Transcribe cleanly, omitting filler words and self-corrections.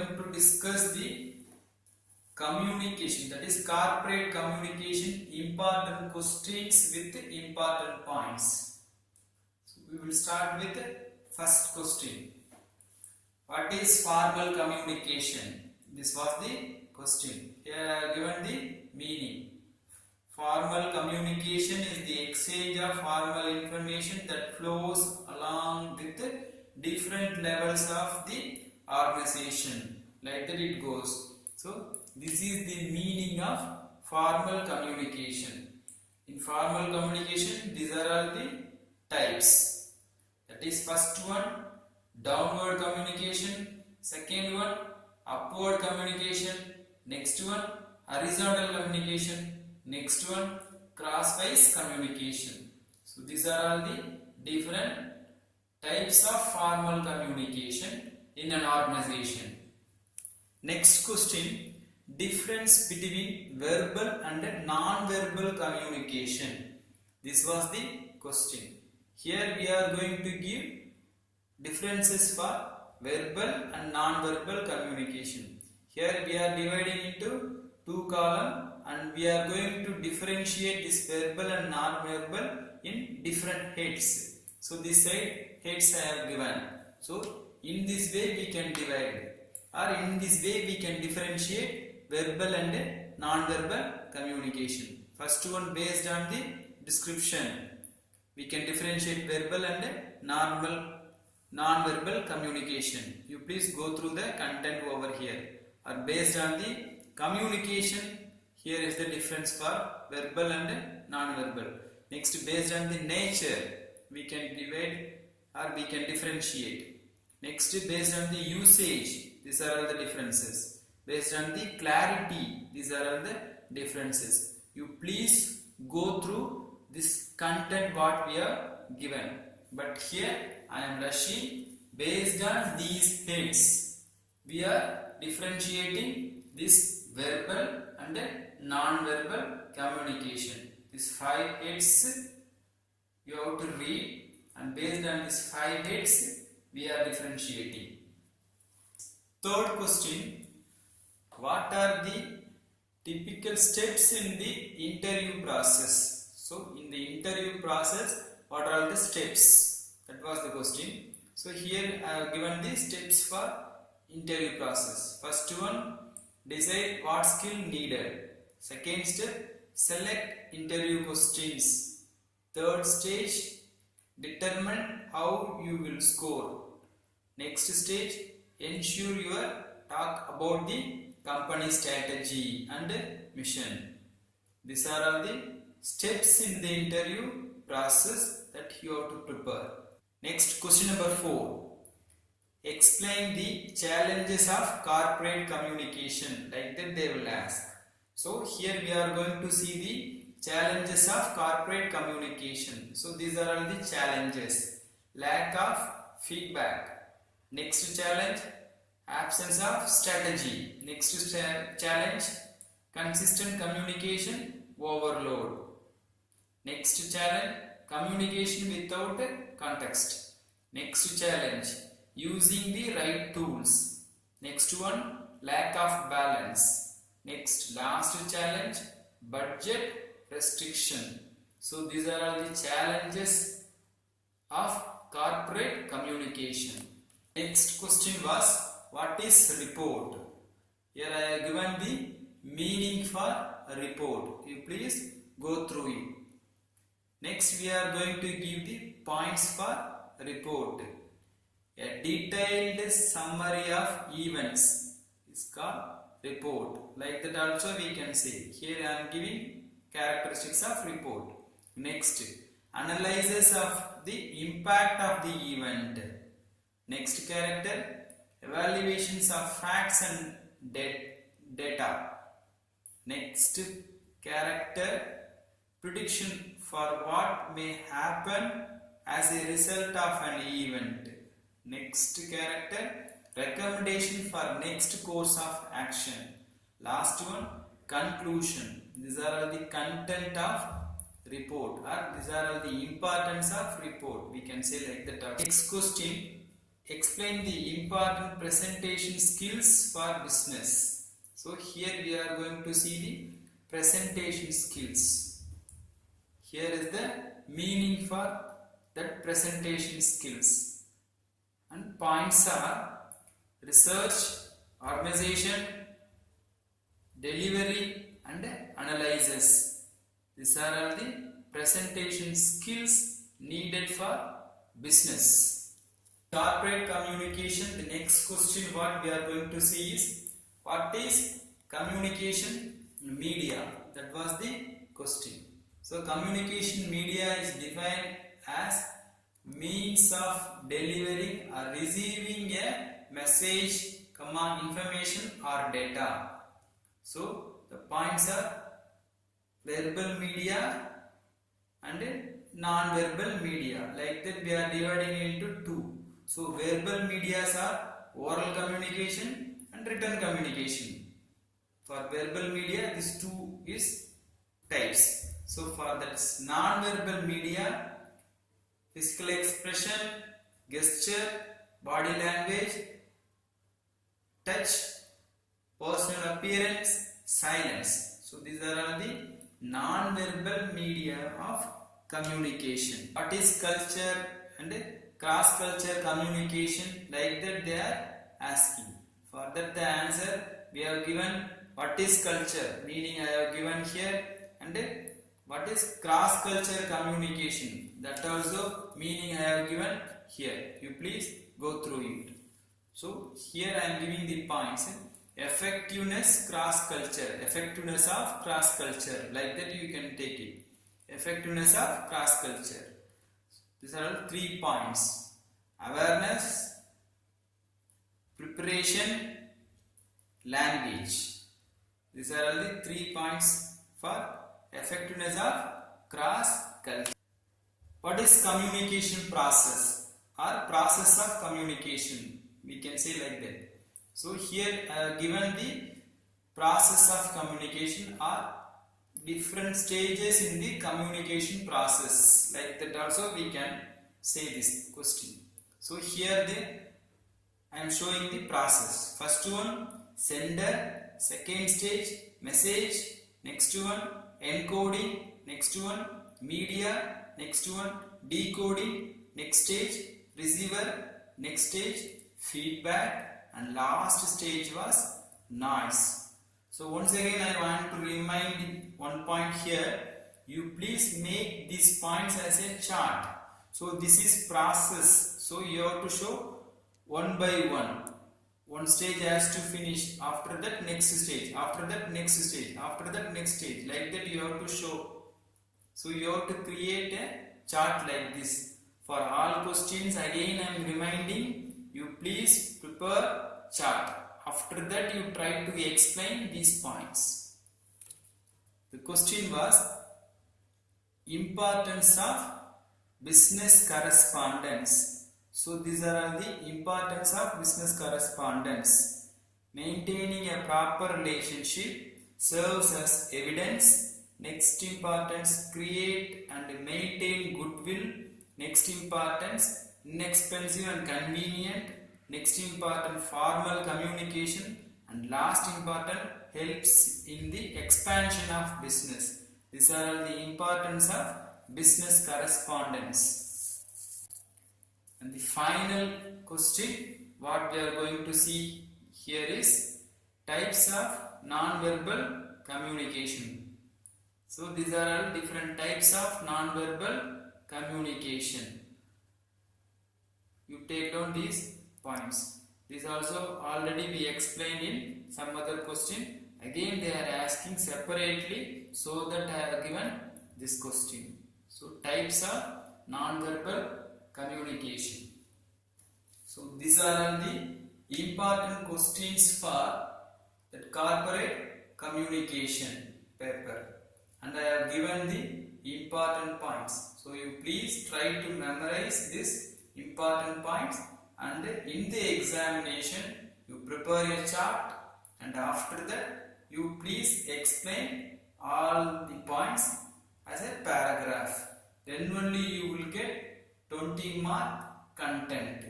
going to discuss the communication, that is corporate communication, important questions with important points. So we will start with the first question. What is formal communication? This was the question. Here I have given the meaning. Formal communication is the exchange of formal information that flows along with the different levels of the organization. Like that it goes. So this is the meaning of formal communication. In formal communication, these are all the types. That is first one, downward communication. Second one, upward communication. Next one, horizontal communication. Next one, crosswise communication. So these are all the different types of formal communication in an organization. Next question, difference between verbal and non-verbal communication. This was the question. Here we are going to give differences for verbal and non-verbal communication. Here we are dividing into two columns and we are going to differentiate this verbal and non-verbal in different heads. So this side heads I have given. So in this way we can divide, or in this way we can differentiate verbal and non-verbal communication. First one, based on the description, we can differentiate verbal and non-verbal communication. You please go through the content over here. Or based on the communication, here is the difference for verbal and non-verbal. Next, based on the nature, we can divide or we can differentiate. Next, based on the usage, these are all the differences. Based on the clarity, these are all the differences. You please go through this content what we have given. But here I am rushing. Based on these heads, we are differentiating this verbal and non-verbal communication. These 5 heads you have to read, and based on these 5 heads we are differentiating. Third question, what are the typical steps in the interview process? So in the interview process, what are the steps? That was the question. So here I have given the steps for interview process. First one, decide what skill needed. Second step, select interview questions. Third stage, determine how you will score. Next stage, ensure your talk about the company strategy and mission. These are all the steps in the interview process that you have to prepare. Next, question number 4. Explain the challenges of corporate communication. Like that they will ask. So here we are going to see the challenges of corporate communication. So these are all the challenges. Lack of feedback. Next challenge, absence of strategy. Next challenge, consistent communication overload. Next challenge, communication without context. Next challenge, using the right tools. Next one, lack of balance. Next, last challenge, budget restriction. So these are all the challenges of corporate communication. Next question was, what is report? Here I have given the meaning for a report. You please go through it. Next we are going to give the points for report. A detailed summary of events is called report. Like that also we can say. Here I am giving characteristics of report. Next, analysis of the impact of the event. Next character, evaluations of facts and data. Next character, prediction for what may happen as a result of an event. Next character, recommendation for next course of action. Last one, conclusion. These are all the content of report, or these are all the importance of report. We can say like that. Next question, explain the important presentation skills for business. So here we are going to see the presentation skills. Here is the meaning for that presentation skills. And points are research, organization, delivery and analysis. These are all the presentation skills needed for business. Corporate communication, the next question what we are going to see is, what is communication media? That was the question. So communication media is defined as means of delivering or receiving a message, information or data. So the points are verbal media and non-verbal media. Like that we are dividing into two. So verbal medias are oral communication and written communication. For verbal media, these two is types. So for that non-verbal media, physical expression, gesture, body language, touch, personal appearance, silence. So these are all the non-verbal media of communication. What is culture and cross-culture communication? Like that they are asking. For that the answer we have given what is culture, meaning I have given here, and what is cross-culture communication, that also meaning I have given here. You please go through it. So here I am giving the points. Effectiveness cross-culture, effectiveness of cross-culture, like that you can take it. Effectiveness of cross-culture. These are all 3 points. Awareness, preparation, language. These are all the 3 points for effectiveness of cross-culture. What is communication process or process of communication? We can say like that. So here given the process of communication are different stages in the communication process. Like that also we can say this question. So here I am showing the process. First one, sender. Second stage, message. Next one, encoding. Next one, media. Next one, decoding. Next stage, receiver. Next stage, feedback. And last stage was noise. So once again I want to remind one point here. You please make these points as a chart. So this is process. So you have to show one by one. One stage has to finish. After that next stage. After that next stage. After that next stage. Like that you have to show. So you have to create a chart like this. For all questions again I am reminding. You please prepare chart. After that you try to explain these points. The question was importance of business correspondence. So these are all the importance of business correspondence. Maintaining a proper relationship serves as evidence. Next importance, create and maintain goodwill. Next importance, inexpensive and convenient. Next important, formal communication. And last important, helps in the expansion of business. These are all the importance of business correspondence. And the final question what we are going to see here is types of non-verbal communication. So these are all different types of non-verbal communication. You take down these points. These also already we explained in some other question. Again they are asking separately, so that I have given this question. So types of non-verbal communication. So these are all the important questions for that corporate communication paper. And I have given the important points. So you please try to memorize these important points, and in the examination you prepare a chart, and after that you please explain all the points as a paragraph. Then only you will get 20 mark content.